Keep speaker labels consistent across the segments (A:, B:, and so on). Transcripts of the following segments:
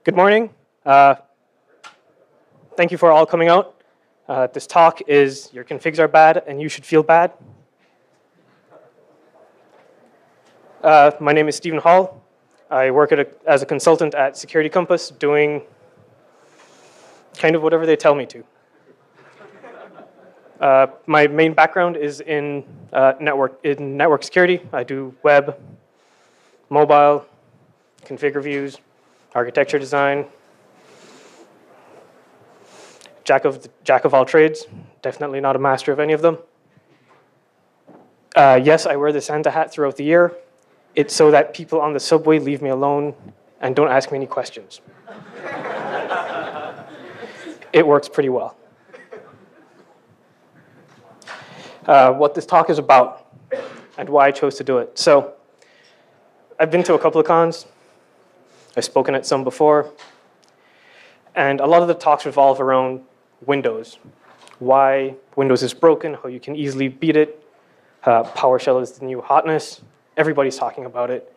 A: Good morning. Thank you for all coming out. This talk is Your Configs Are Bad and You Should Feel Bad. My name is Stephen Hall. I work as a consultant at Security Compass doing kind of whatever they tell me to. My main background is in network security. I do web, mobile, config reviews, architecture design, jack of all trades, definitely not a master of any of them. Yes, I wear the Santa hat throughout the year. It's so that people on the subway leave me alone and don't ask me any questions. It works pretty well. What this talk is about and why I chose to do it. So I've been to a couple of cons. I've spoken at some before. And a lot of the talks revolve around Windows. Why Windows is broken, how you can easily beat it. PowerShell is the new hotness. Everybody's talking about it.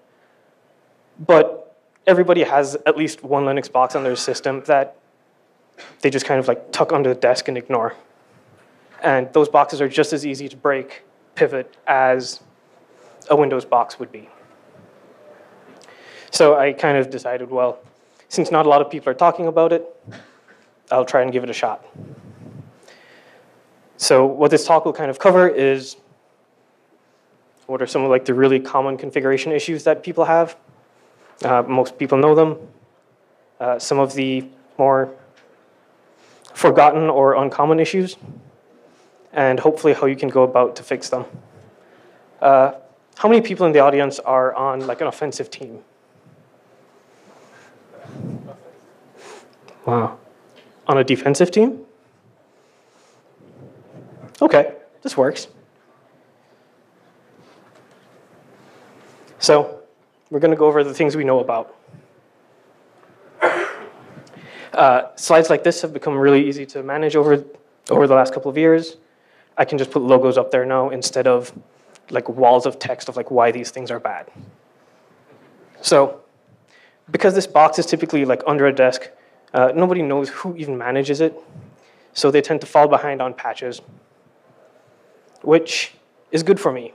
A: But everybody has at least one Linux box on their system that they just kind of like tuck under the desk and ignore. And those boxes are just as easy to break, pivot, as a Windows box would be. So I kind of decided, well, since not a lot of people are talking about it, I'll try and give it a shot. So what this talk will kind of cover is what are some of like the really common configuration issues that people have. Most people know them. Some of the more forgotten or uncommon issues, and hopefully how you can go about to fix them. How many people in the audience are on like an offensive team? Wow. On a defensive team? Okay, this works. So we're going to go over the things we know about. Slides like this have become really easy to manage over the last couple of years. I can just put logos up there now instead of like walls of text of like why these things are bad. So because this box is typically like under a desk, nobody knows who even manages it. So they tend to fall behind on patches, which is good for me.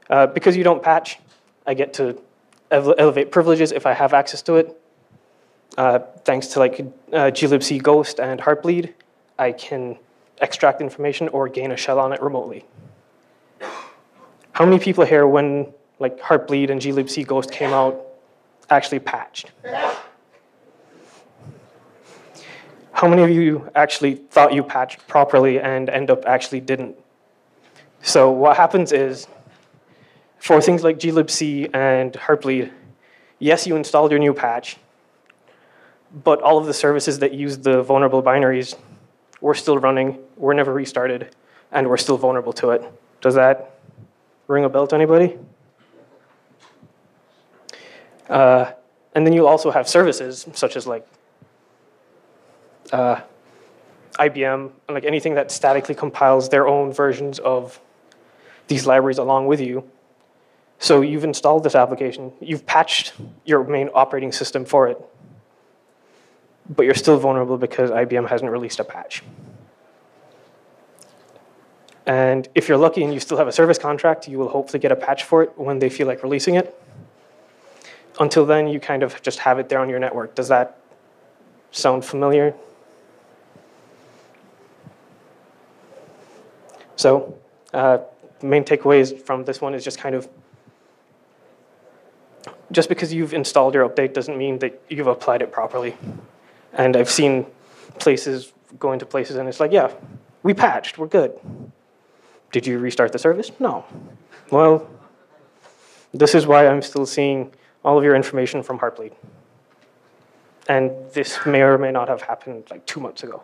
A: Because you don't patch, I get to elevate privileges if I have access to it. Thanks to like glibc ghost and heartbleed, I can extract information or gain a shell on it remotely. How many people here, when like heartbleed and glibc ghost came out, actually patched? How many of you actually thought you patched properly and end up actually didn't? So what happens is, for things like glibc and heartbleed, yes, you installed your new patch, but all of the services that use the vulnerable binaries were still running, were never restarted, and were still vulnerable to it. Does that ring a bell to anybody? And then you also have services such as like IBM, and like anything that statically compiles their own versions of these libraries along with you. So you've installed this application, you've patched your main operating system for it, but you're still vulnerable because IBM hasn't released a patch. And if you're lucky and you still have a service contract, you will hopefully get a patch for it when they feel like releasing it. Until then, you kind of just have it there on your network. Does that sound familiar? So the main takeaways from this one is just kind of, just because you've installed your update doesn't mean that you've applied it properly. And I've seen places go into places and it's like, yeah, we patched, we're good. Did you restart the service? No. Well, this is why I'm still seeing all of your information from Heartbleed. And this may or may not have happened like 2 months ago.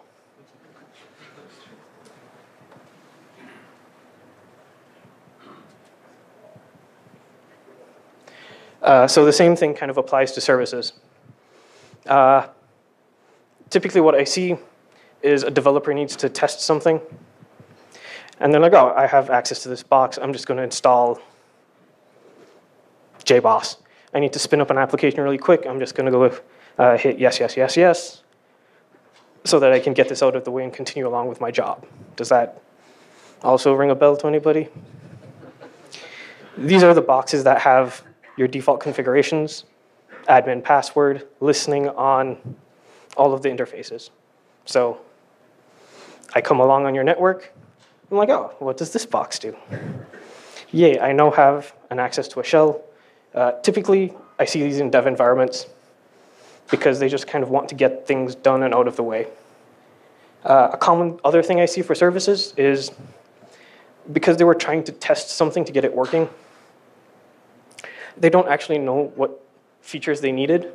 A: So the same thing kind of applies to services. Typically what I see is a developer needs to test something. And they're like, oh, I have access to this box. I'm just going to install JBoss. I need to spin up an application really quick. I'm just going to go hit yes, yes, yes, yes, so that I can get this out of the way and continue along with my job. Does that also ring a bell to anybody? These are the boxes that have your default configurations, admin password, listening on all of the interfaces. So I come along on your network, I'm like, oh, what does this box do? Yay, I now have an access to a shell. Typically, I see these in dev environments because they just kind of want to get things done and out of the way. A common other thing I see for services is because they were trying to test something to get it working, they don't actually know what features they needed.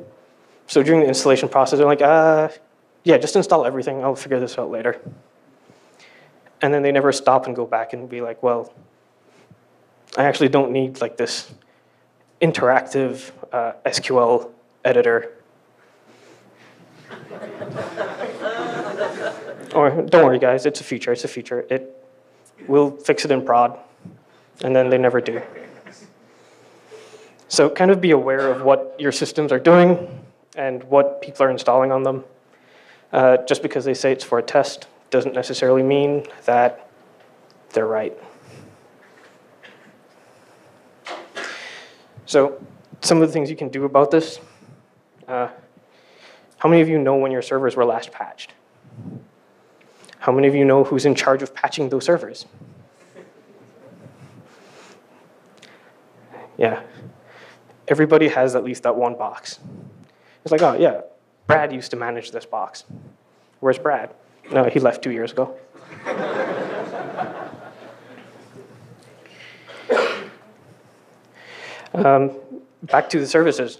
A: So during the installation process, they're like, yeah, just install everything. I'll figure this out later. And then they never stop and go back and be like, well, I actually don't need like this interactive SQL editor. Or don't worry, guys, it's a feature. It's a feature. We'll fix it in prod. And then they never do. So kind of be aware of what your systems are doing and what people are installing on them. Just because they say it's for a test doesn't necessarily mean that they're right. So some of the things you can do about this. How many of you know when your servers were last patched? How many of you know who's in charge of patching those servers? Yeah. Everybody has at least that one box. It's like, oh, yeah, Brad used to manage this box. Where's Brad? No, he left 2 years ago. Back to the services.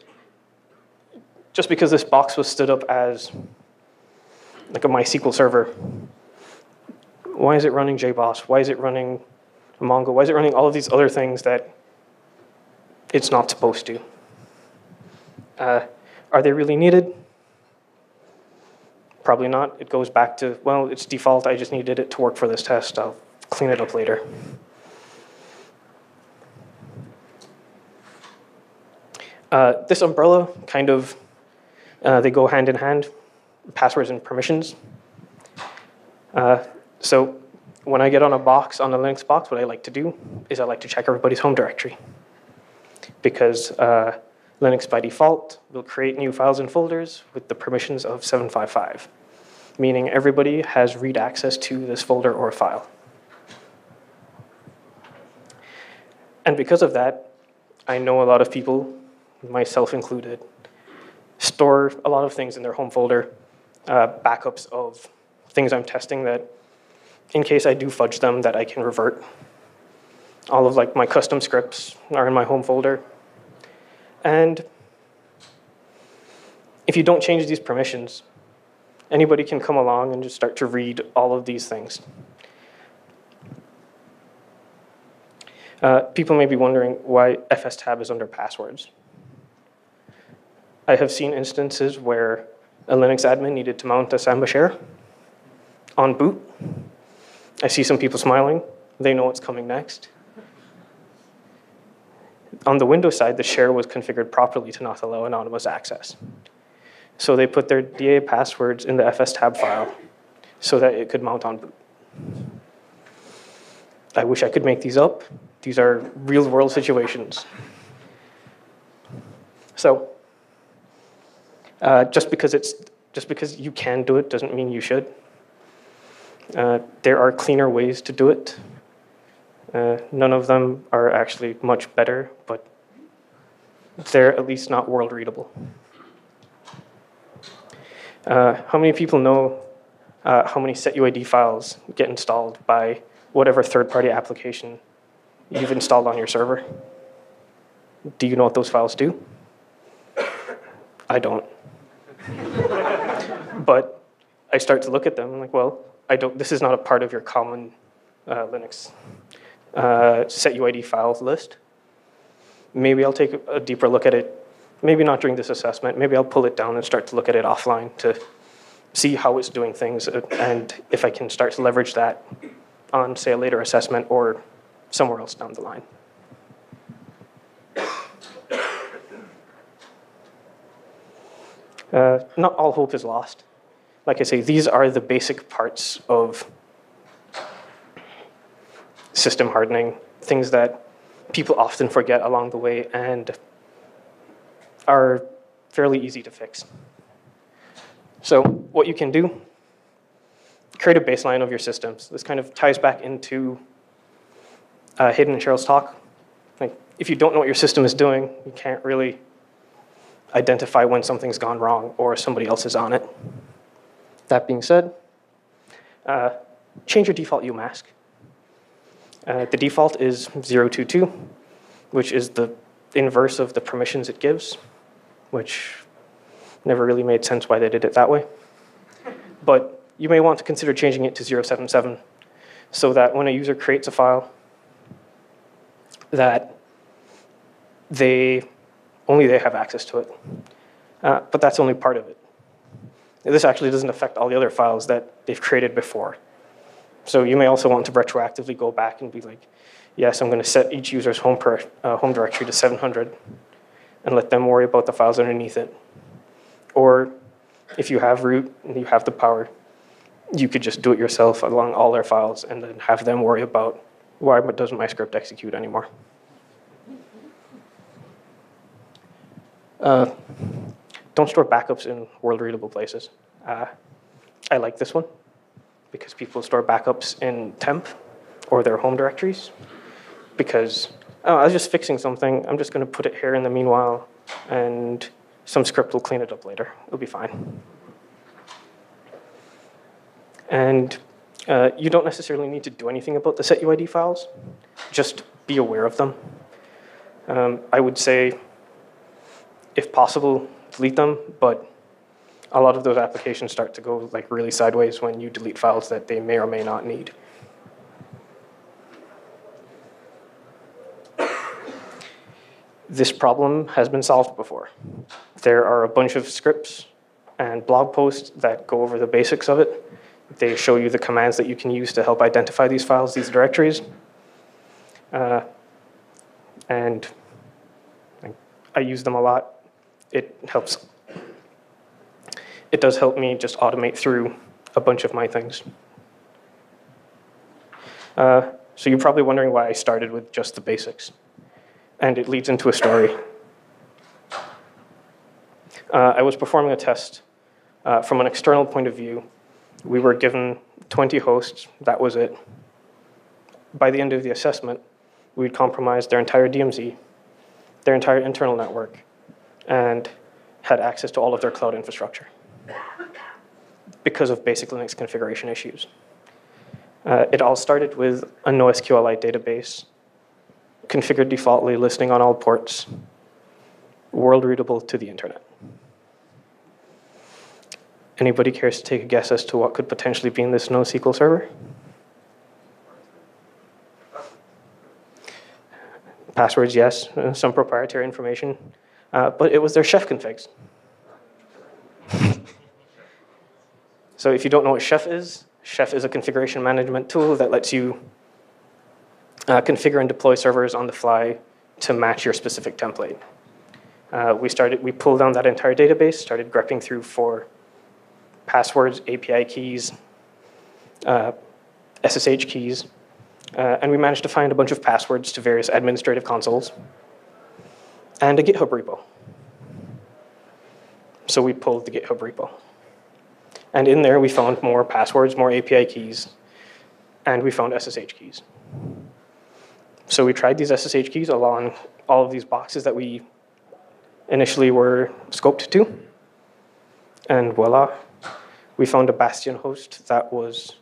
A: Just because this box was stood up as like a MySQL server, why is it running JBoss? Why is it running Mongo? Why is it running all of these other things that it's not supposed to? Are they really needed? Probably not. It goes back to, well, it's default. I just needed it to work for this test. I'll clean it up later. This umbrella kind of, they go hand in hand, passwords and permissions. So when I get on a box, on a Linux box, what I like to do is I like to check everybody's home directory. Because Linux by default will create new files and folders with the permissions of 755, meaning everybody has read access to this folder or file. And because of that, I know a lot of people, myself included, store a lot of things in their home folder, backups of things I'm testing that, in case I do fudge them, that I can revert. All of like my custom scripts are in my home folder. And if you don't change these permissions, anybody can come along and just start to read all of these things. People may be wondering why fstab is under passwords. I have seen instances where a Linux admin needed to mount a Samba share on boot. I see some people smiling. They know what's coming next. On the Windows side, the share was configured properly to not allow anonymous access. So they put their DA passwords in the fstab file so that it could mount on boot. I wish I could make these up. These are real-world situations. So just because you can do it doesn't mean you should. There are cleaner ways to do it. None of them are actually much better, but they're at least not world readable. How many people know how many setuid files get installed by whatever third-party application you've installed on your server? Do you know what those files do? I don't. But I start to look at them, I'm like, well, this is not a part of your common Linux setuid files list. Maybe I'll take a deeper look at it. Maybe not during this assessment. Maybe I'll pull it down and start to look at it offline to see how it's doing things and if I can start to leverage that on, say, a later assessment or somewhere else down the line. Not all hope is lost. Like I say, these are the basic parts of system hardening, things that people often forget along the way and are fairly easy to fix. So what you can do, create a baseline of your systems. This kind of ties back into Hayden and Cheryl's talk. Like, if you don't know what your system is doing, you can't really identify when something's gone wrong or somebody else is on it. That being said, change your default UMask. The default is 022, which is the inverse of the permissions it gives, which never really made sense why they did it that way. But you may want to consider changing it to 077 so that when a user creates a file, that only they have access to it. But that's only part of it. This actually doesn't affect all the other files that they've created before. So you may also want to retroactively go back and be like, yes, I'm going to set each user's home directory to 700 and let them worry about the files underneath it. Or if you have root and you have the power, you could just do it yourself along all their files and then have them worry about why doesn't my script execute anymore. Don't store backups in world-readable places. I like this one because people store backups in temp or their home directories because, oh, I was just fixing something. I'm just going to put it here in the meanwhile, and some script will clean it up later. It'll be fine. And you don't necessarily need to do anything about the setuid files. Just be aware of them. I would say, if possible, delete them, but a lot of those applications start to go like really sideways when you delete files that they may or may not need. This problem has been solved before. There are a bunch of scripts and blog posts that go over the basics of it. They show you the commands that you can use to help identify these files, these directories. And I use them a lot. It helps. It does help me just automate through a bunch of my things. So you're probably wondering why I started with just the basics. And it leads into a story. I was performing a test. From an external point of view, we were given 20 hosts. That was it. By the end of the assessment, we'd compromised their entire DMZ, their entire internal network, and had access to all of their cloud infrastructure because of basic Linux configuration issues. It all started with a NoSQLite database, configured defaultly, listening on all ports, world readable to the internet. Anybody cares to take a guess as to what could potentially be in this NoSQL server? Passwords, yes, some proprietary information, but it was their Chef configs. So if you don't know what Chef is a configuration management tool that lets you configure and deploy servers on the fly to match your specific template. We pulled down that entire database, started grepping through for passwords, API keys, SSH keys, and we managed to find a bunch of passwords to various administrative consoles and a GitHub repo. So we pulled the GitHub repo. And in there, we found more passwords, more API keys, and we found SSH keys. So we tried these SSH keys along all of these boxes that we initially were scoped to, and voila, we found a Bastion host that was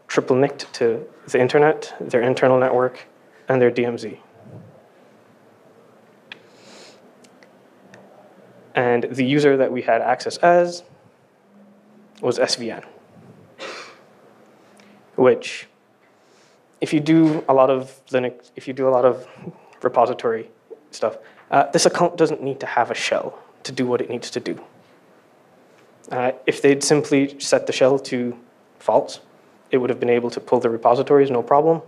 A: triple nicked to the internet, their internal network, and their DMZ. And the user that we had access as was SVN, which, if you do a lot of Linux, if you do a lot of repository stuff, this account doesn't need to have a shell to do what it needs to do. If they'd simply set the shell to false, it would have been able to pull the repositories, no problem,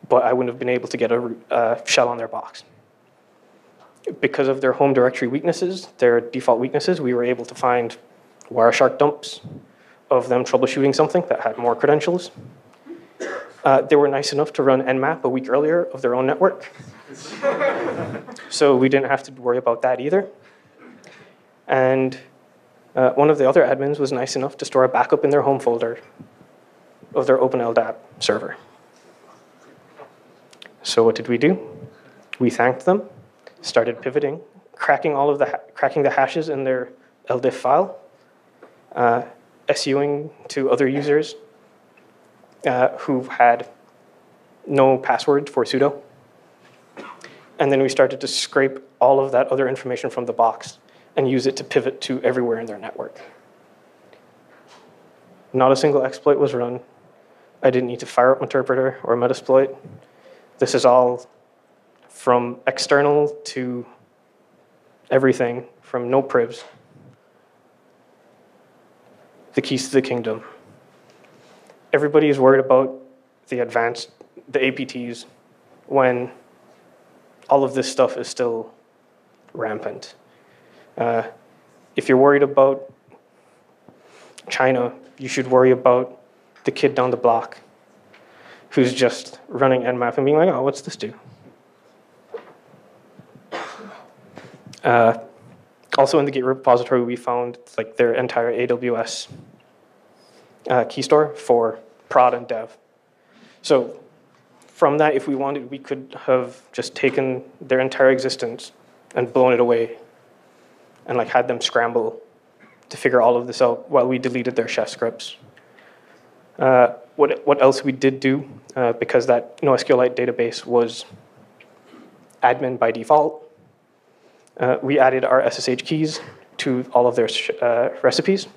A: but I wouldn't have been able to get a shell on their box. because of their home directory weaknesses, their default weaknesses, we were able to find Wireshark dumps of them troubleshooting something that had more credentials. They were nice enough to run Nmap a week earlier of their own network. So we didn't have to worry about that either. And one of the other admins was nice enough to store a backup in their home folder of their OpenLDAP server. So what did we do? We thanked them, started pivoting, cracking the hashes in their LDIF file, SUing to other users who had no password for sudo. And then we started to scrape all of that other information from the box and use it to pivot to everywhere in their network. Not a single exploit was run. I didn't need to fire up Meterpreter or Metasploit. This is all from external to everything, from no privs. The keys to the kingdom. Everybody is worried about the APTs, when all of this stuff is still rampant. If you're worried about China, you should worry about the kid down the block who's just running Nmap and being like, oh, what's this do? Also in the Git repository, we found like their entire AWS key store for prod and dev. So from that, if we wanted, we could have just taken their entire existence and blown it away and like had them scramble to figure all of this out while we deleted their chef scripts. What else we did do, because that NoSQLite database was admin by default, we added our SSH keys to all of their recipes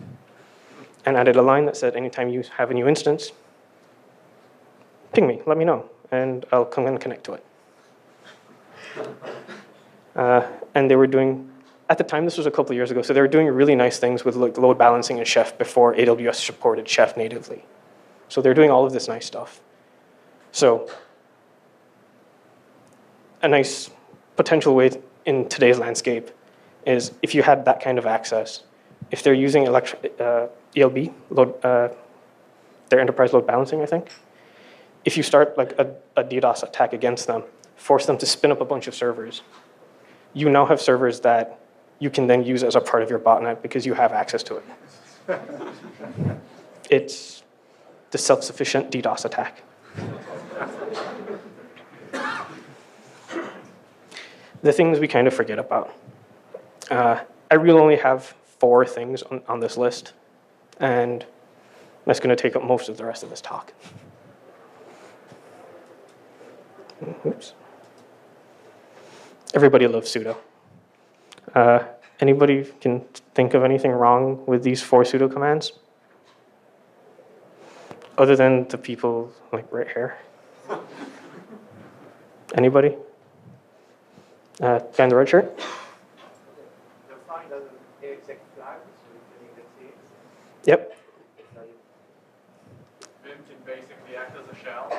A: and added a line that said, anytime you have a new instance, ping me, let me know, and I'll come and connect to it. And they were doing, at the time, this was a couple of years ago, so they were doing really nice things with like load balancing and Chef before AWS supported Chef natively. So they're doing all of this nice stuff. So a nice potential way in today's landscape is if you had that kind of access, if they're using ELB, their enterprise load balancing, I think, if you start like a DDoS attack against them, force them to spin up a bunch of servers, you now have servers that you can then use as a part of your botnet because you have access to it. It's the self-sufficient DDoS attack. The things we kind of forget about. I really only have 4 things on this list, and that's going to take up most of the rest of this talk. Oops. Everybody loves sudo. Anybody can think of anything wrong with these 4 sudo commands? Other than the people like right here. Anybody? Guy in the red shirt?
B: The find doesn't exec flag, so we can see it.
A: Yep.
C: Vim can basically act as a shell.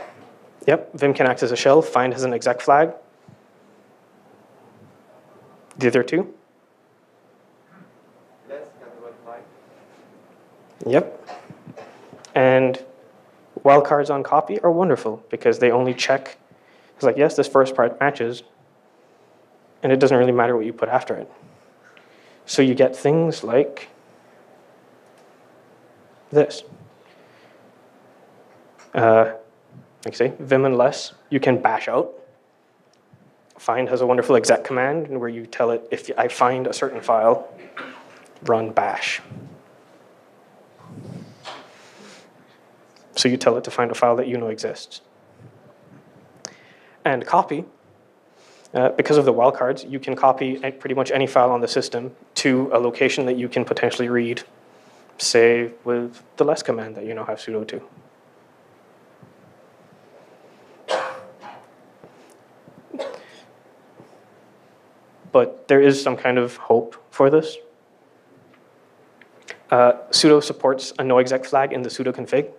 A: Yep, Vim can act as a shell. Find has an exec flag. The other 2?
B: Less than the flag.
A: Yep. And wildcards on copy are wonderful because they only check. It's like, yes, this first part matches, and it doesn't really matter what you put after it. So you get things like this. Like I say, Vim and less, you can bash out. Find has a wonderful exec command where you tell it, if I find a certain file, run bash. So you tell it to find a file that you know exists. And copy, because of the wildcards, you can copy pretty much any file on the system to a location that you can potentially read, say with the less command that you now have sudo to. But there is some kind of hope for this. Sudo supports a noexec flag in the sudo config,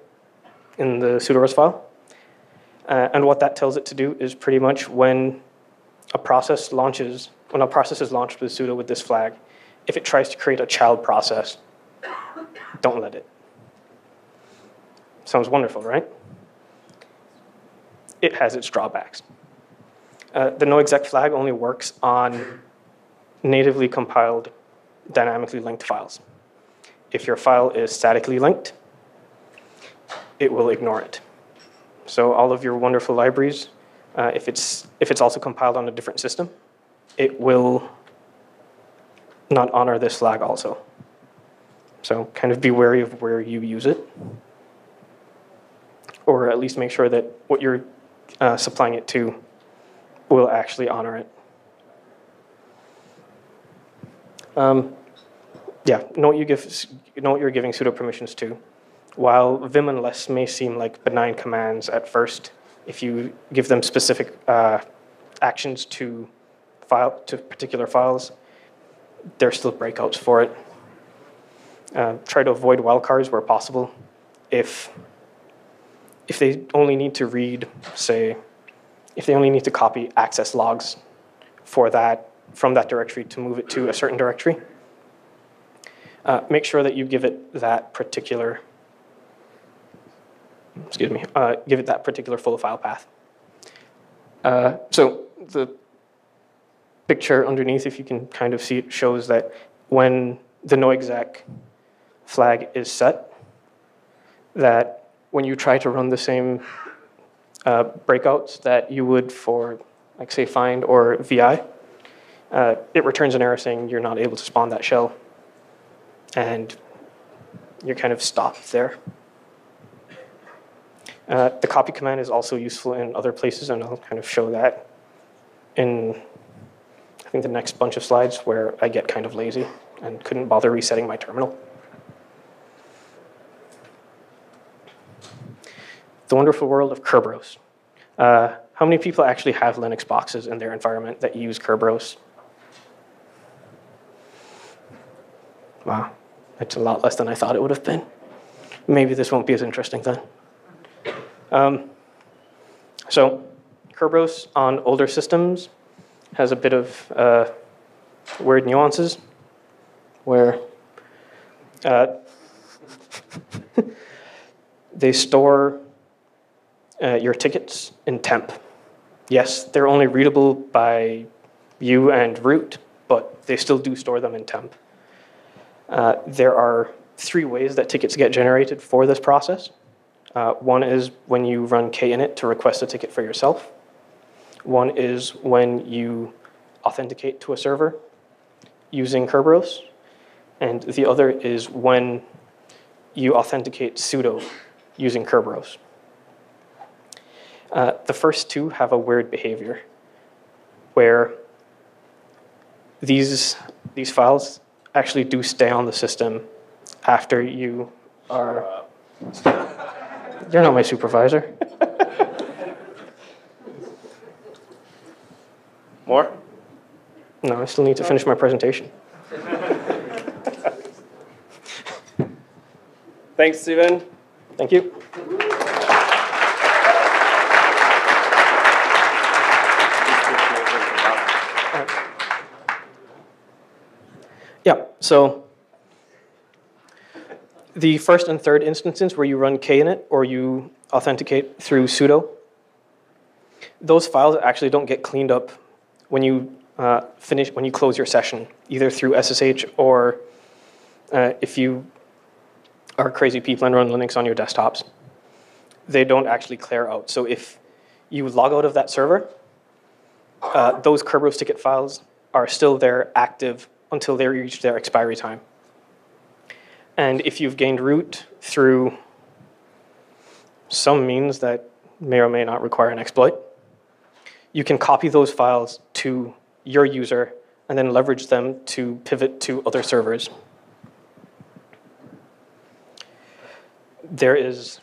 A: in the sudoers file. And what that tells it to do is pretty much when a process launches when a process is launched with sudo with this flag, if it tries to create a child process, don't let it. Sounds wonderful, right? It has its drawbacks. The noexec flag only works on natively compiled, dynamically linked files. If your file is statically linked, it will ignore it. So all of your wonderful libraries, if it's also compiled on a different system, it will not honor this flag also. So kind of be wary of where you use it, or at least make sure that what you're supplying it to will actually honor it. Yeah, know what you're giving sudo permissions to. While vim and less may seem like benign commands at first, if you give them specific actions to particular files, there are still breakouts for it. Try to avoid wildcards where possible. If they only need to read, say, if they only need to copy access logs for that from that directory to move it to a certain directory, make sure that you give it that particular, give it that particular full file path. So the picture underneath, if you can kind of see it, shows that when the noexec flag is set, that when you try to run the same breakouts that you would for, like, say, find or VI, it returns an error saying you're not able to spawn that shell, and you're kind of stopped there. The copy command is also useful in other places, and I'll kind of show that in, I think, the next bunch of slides where I get kind of lazy and couldn't bother resetting my terminal. The wonderful world of Kerberos. How many people actually have Linux boxes in their environment that use Kerberos? Wow, that's a lot less than I thought it would have been. Maybe this won't be as interesting then. So Kerberos on older systems has a bit of weird nuances where they store your tickets in temp. Yes, they're only readable by you and root, but they still do store them in temp. There are 3 ways that tickets get generated for this process. One is when you run kinit to request a ticket for yourself. One is when you authenticate to a server using Kerberos. And the other is when you authenticate sudo using Kerberos. The first 2 have a weird behavior where these files actually do stay on the system after you are... You're not my supervisor.
C: More?
A: No, I still need to finish my presentation.
C: Thanks, Stephen.
A: Thank you. Yeah, so the first and third instances where you run kinit or you authenticate through sudo, those files actually don't get cleaned up when you when you close your session, either through SSH or if you are crazy people and run Linux on your desktops, they don't actually clear out. So if you log out of that server, those Kerberos ticket files are still there active until they reach their expiry time. And if you've gained root through some means that may or may not require an exploit, you can copy those files to your user and then leverage them to pivot to other servers. There is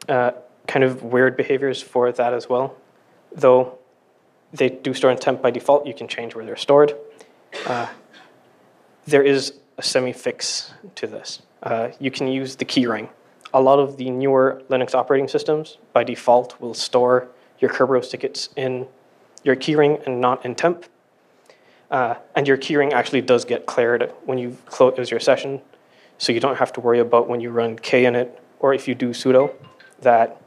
A: kind of weird behaviors for that as well. Though they do store in temp by default, you can change where they're stored. There is a semi-fix to this. You can use the keyring. A lot of the newer Linux operating systems, by default, will store your Kerberos tickets in your keyring and not in temp. And your keyring actually does get cleared when you close your session, so you don't have to worry about when you run kinit or if you do sudo that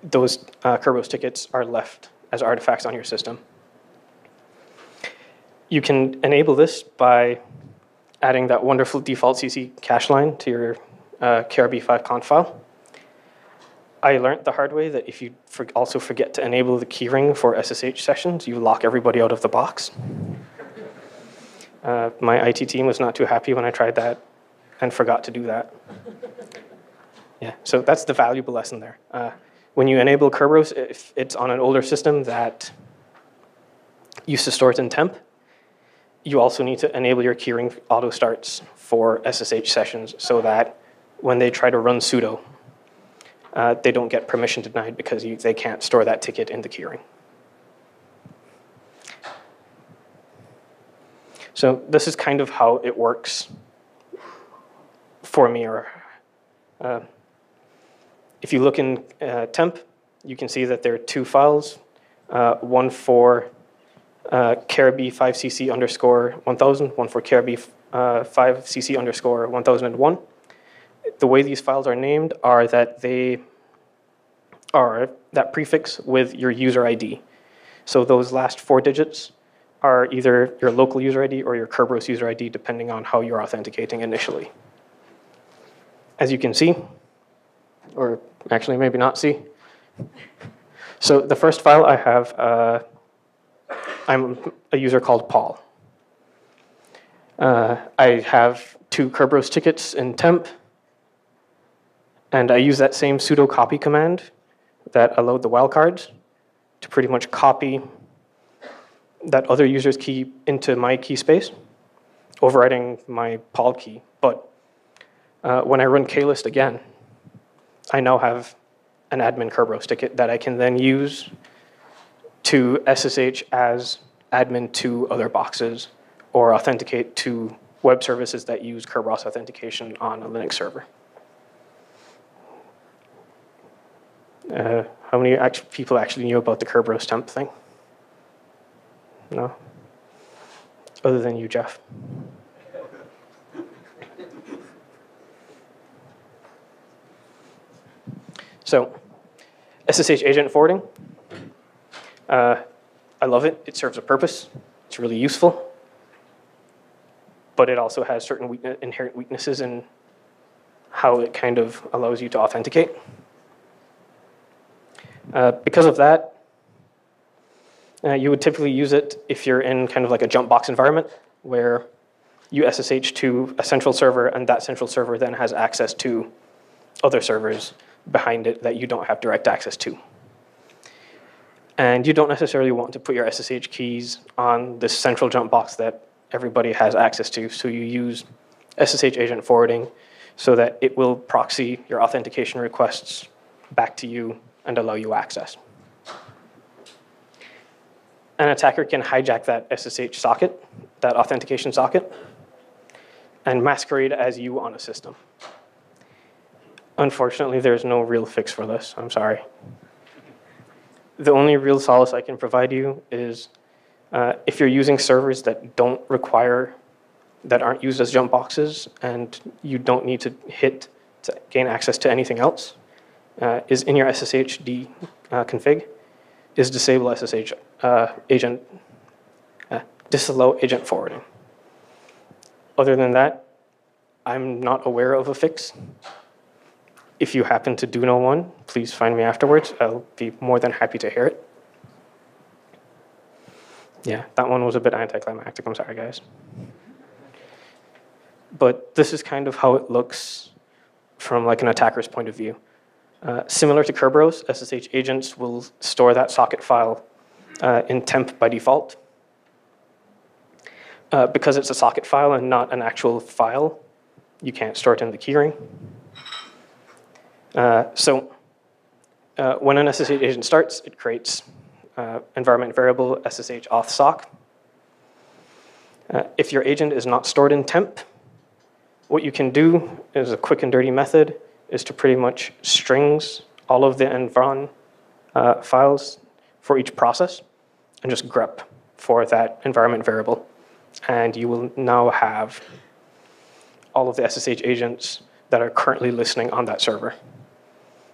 A: those Kerberos tickets are left as artifacts on your system. You can enable this by adding that wonderful default CC cache line to your KRB5conf file. I learned the hard way that if you also forget to enable the keyring for SSH sessions, you lock everybody out of the box. My IT team was not too happy when I tried that and forgot to do that. Yeah, so that's the valuable lesson there. When you enable Kerberos, if it's on an older system that used to store it in temp, you also need to enable your keyring auto starts for SSH sessions so that when they try to run sudo, they don't get permission denied because they can't store that ticket in the keyring. So this is kind of how it works for me. If you look in temp, you can see that there are two files, one for KRB5cc underscore 1000, one for KRB5cc underscore 1001. The way these files are named are that they are that prefix with your user ID. So those last 4 digits are either your local user ID or your Kerberos user ID, depending on how you're authenticating initially. As you can see, or actually maybe not see. So the first file I have, I'm a user called Paul. I have 2 Kerberos tickets in temp, and I use that same sudo copy command that allowed the wildcards to pretty much copy that other user's key into my key space, overriding my Paul key. But when I run klist again, I now have an admin Kerberos ticket that I can then use to SSH as admin to other boxes or authenticate to web services that use Kerberos authentication on a Linux server. How many people actually knew about the Kerberos temp thing? No? Other than you, Jeff. So, SSH agent forwarding. I love it. It serves a purpose. It's really useful. But it also has certain inherent weaknesses in how it kind of allows you to authenticate. Because of that, you would typically use it if you're in kind of like a jump box environment where you SSH to a central server and that central server then has access to other servers behind it that you don't have direct access to. And you don't necessarily want to put your SSH keys on this central jump box that everybody has access to, so you use SSH agent forwarding so that it will proxy your authentication requests back to you and allow you access. An attacker can hijack that SSH socket, that authentication socket, and masquerade as you on a system. Unfortunately, there's no real fix for this. I'm sorry. The only real solace I can provide you is if you're using servers that don't require, that aren't used as jump boxes, and you don't need to hit to gain access to anything else, is in your SSHD config, is disable SSH agent, disallow agent forwarding. Other than that, I'm not aware of a fix. If you happen to do know one, please find me afterwards. I'll be more than happy to hear it. Yeah, that one was a bit anticlimactic. I'm sorry, guys. But this is kind of how it looks from like an attacker's point of view. Similar to Kerberos, SSH agents will store that socket file in temp by default. Because it's a socket file and not an actual file, you can't store it in the keyring. So when an SSH agent starts, it creates environment variable SSH auth sock. If your agent is not stored in temp, what you can do is a quick and dirty method is to pretty much strings all of the envron files for each process and just grep for that environment variable. And you will now have all of the SSH agents that are currently listening on that server.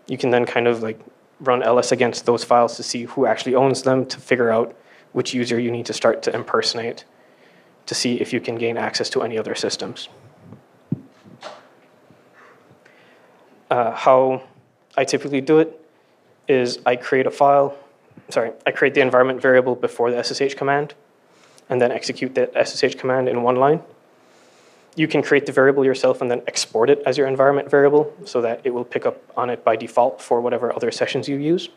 A: You can then kind of like run ls against those files to see who actually owns them, to figure out which user you need to start to impersonate to see if you can gain access to any other systems. How I typically do it is I create the environment variable before the SSH command, and then execute the SSH command in one line. You can create the variable yourself and then export it as your environment variable so that it will pick up on it by default for whatever other sessions you use.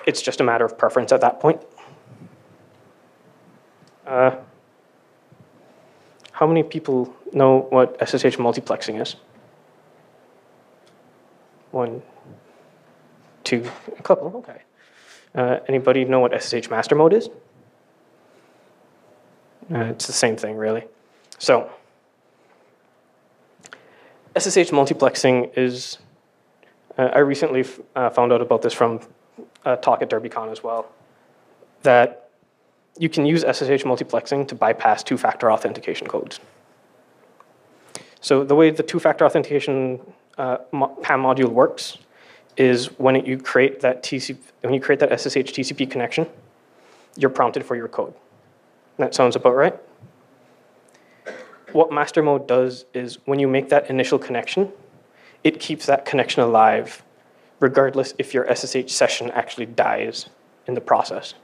A: It's just a matter of preference at that point. How many people know what SSH multiplexing is? 1, 2, a couple, okay. Anybody know what SSH master mode is? It's the same thing, really. So, SSH multiplexing is, I recently found out about this from a talk at DerbyCon as well, that you can use SSH multiplexing to bypass two-factor authentication codes. So the way the two-factor authentication PAM module works is when you create that SSH TCP connection, you're prompted for your code. That sounds about right. What master mode does is when you make that initial connection, it keeps that connection alive regardless if your SSH session actually dies in the process.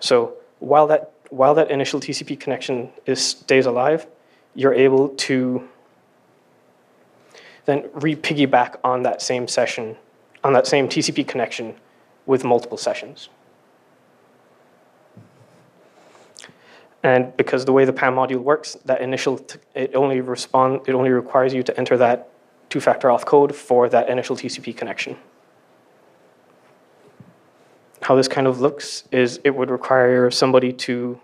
A: So while that initial TCP connection stays alive, you're able to then re-piggyback on that same session, on that same TCP connection with multiple sessions. And because the way the PAM module works, that initial, it only requires you to enter that two-factor auth code for that initial TCP connection. How this kind of looks is it would require somebody to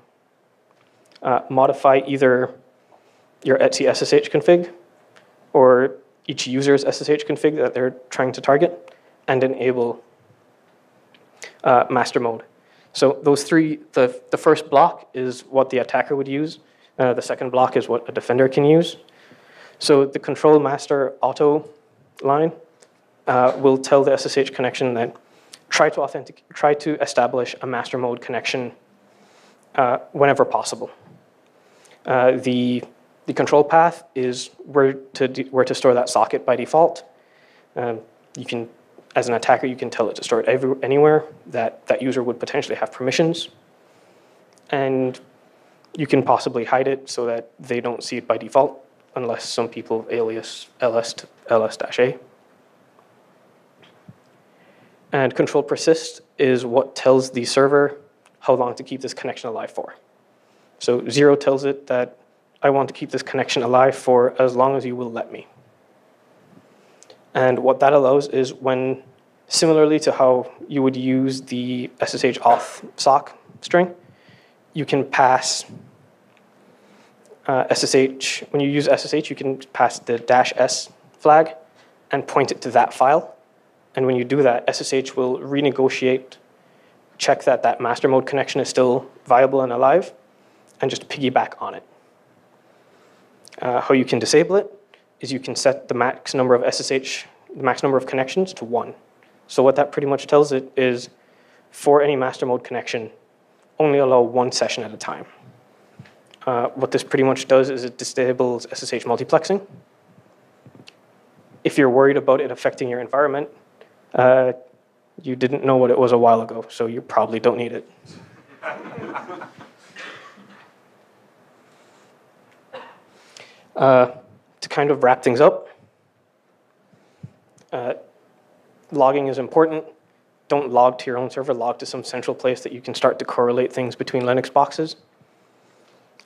A: modify either your Etsy SSH config or each user's SSH config that they're trying to target and enable master mode. So those three, the first block is what the attacker would use. The second block is what a defender can use. So the control master auto line will tell the SSH connection that try to establish a master mode connection whenever possible. The control path is where to store that socket by default. You can, as an attacker, you can tell it to store it anywhere that user would potentially have permissions. And you can possibly hide it so that they don't see it by default, unless some people alias ls to ls-a. And control persist is what tells the server how long to keep this connection alive for. So 0 tells it that I want to keep this connection alive for as long as you will let me. And what that allows is when, similarly to how you would use the SSH auth sock string, you can pass SSH, when you use SSH, you can pass the -s flag and point it to that file. And when you do that, SSH will renegotiate, check that that master mode connection is still viable and alive, and just piggyback on it. How you can disable it is you can set the max number of SSH, the max number of connections to 1. So what that pretty much tells it is, for any master mode connection, only allow one session at a time. What this pretty much does is it disables SSH multiplexing. If you're worried about it affecting your environment, you didn't know what it was a while ago, so you probably don't need it. To kind of wrap things up, logging is important. Don't log to your own server, log to some central place that you can start to correlate things between Linux boxes.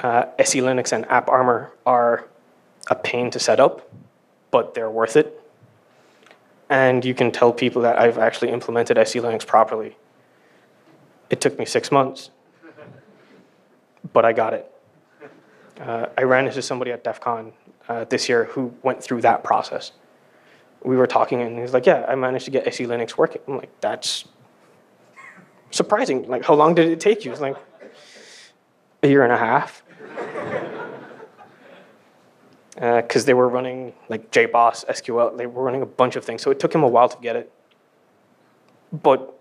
A: SE Linux and AppArmor are a pain to set up, but they're worth it. And you can tell people that I've actually implemented SE Linux properly. It took me 6 months, but I got it. I ran into somebody at DEF CON this year who went through that process. We were talking and he was like, yeah, I managed to get SE Linux working. I'm like, surprising. Like, how long did it take you? It's like, a year and a half. Because they were running like JBoss, SQL, they were running a bunch of things. So it took him a while to get it. But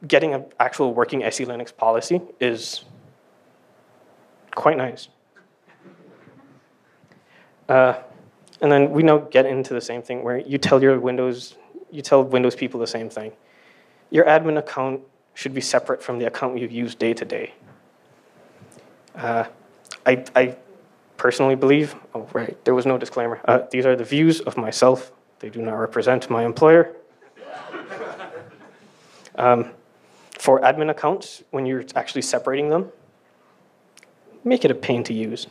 A: getting an actual working SE Linux policy is quite nice. And then we now get into the same thing where you tell Windows people the same thing. Your admin account should be separate from the account you use day to day. I personally believe, oh right, there was no disclaimer. These are the views of myself. They do not represent my employer. For admin accounts, when you're actually separating them, make it a pain to use.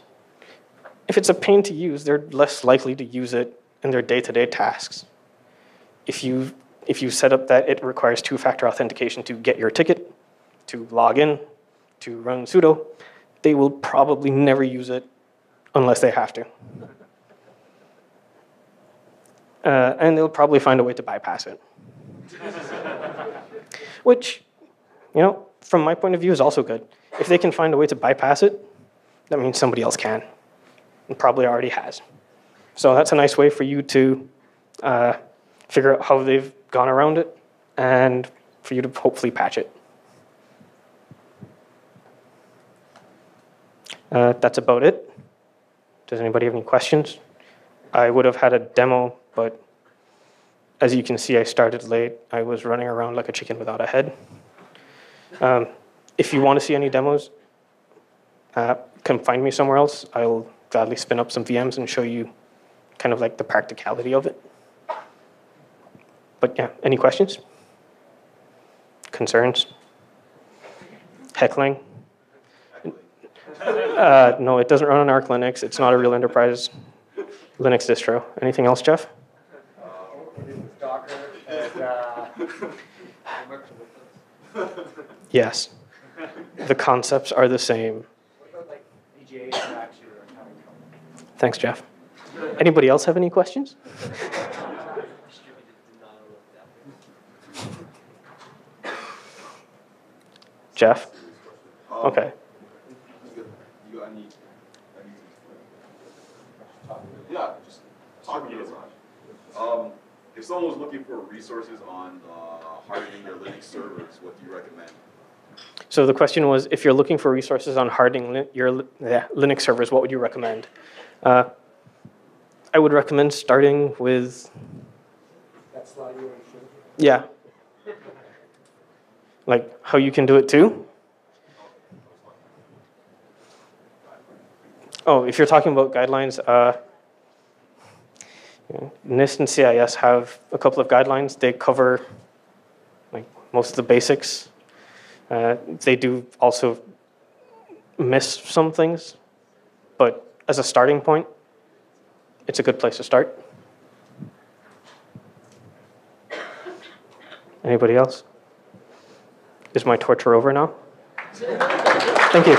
A: If it's a pain to use, they're less likely to use it in their day-to-day tasks. If you set up that it requires two-factor authentication to get your ticket, to log in, to run sudo, they will probably never use it unless they have to. And they'll probably find a way to bypass it. Which, from my point of view, is also good. If they can find a way to bypass it, that means somebody else can, and probably already has. So that's a nice way for you to figure out how they've gone around it, and for you to hopefully patch it. That's about it. Does anybody have any questions? I would have had a demo, but as you can see, I started late. I was running around like a chicken without a head. If you want to see any demos, come find me somewhere else. I'll gladly spin up some VMs and show you kind of like the practicality of it. But yeah, any questions? Concerns? Heckling? No, it doesn't run on Arch Linux. It's not a real enterprise Linux distro. Anything else, Jeff?
B: Docker and
A: Yes. The concepts are the same.
B: what about like VGA interaction or accounting?
A: Thanks, Jeff. Anybody else have any questions? Jeff? Okay.
D: You got any yeah, just talk to me. If someone was looking for resources on hardening their Linux servers, what do you recommend?
A: So the question was, if you're looking for resources on hardening your Linux servers, what would you recommend? I would recommend starting with...
B: That slide you were showing.
A: Yeah. Like how you can do it too? Oh, if you're talking about guidelines, NIST and CIS have a couple of guidelines. They cover like most of the basics. They do also miss some things, but as a starting point, it's a good place to start. Anybody else? Is my torture over now? Thank you.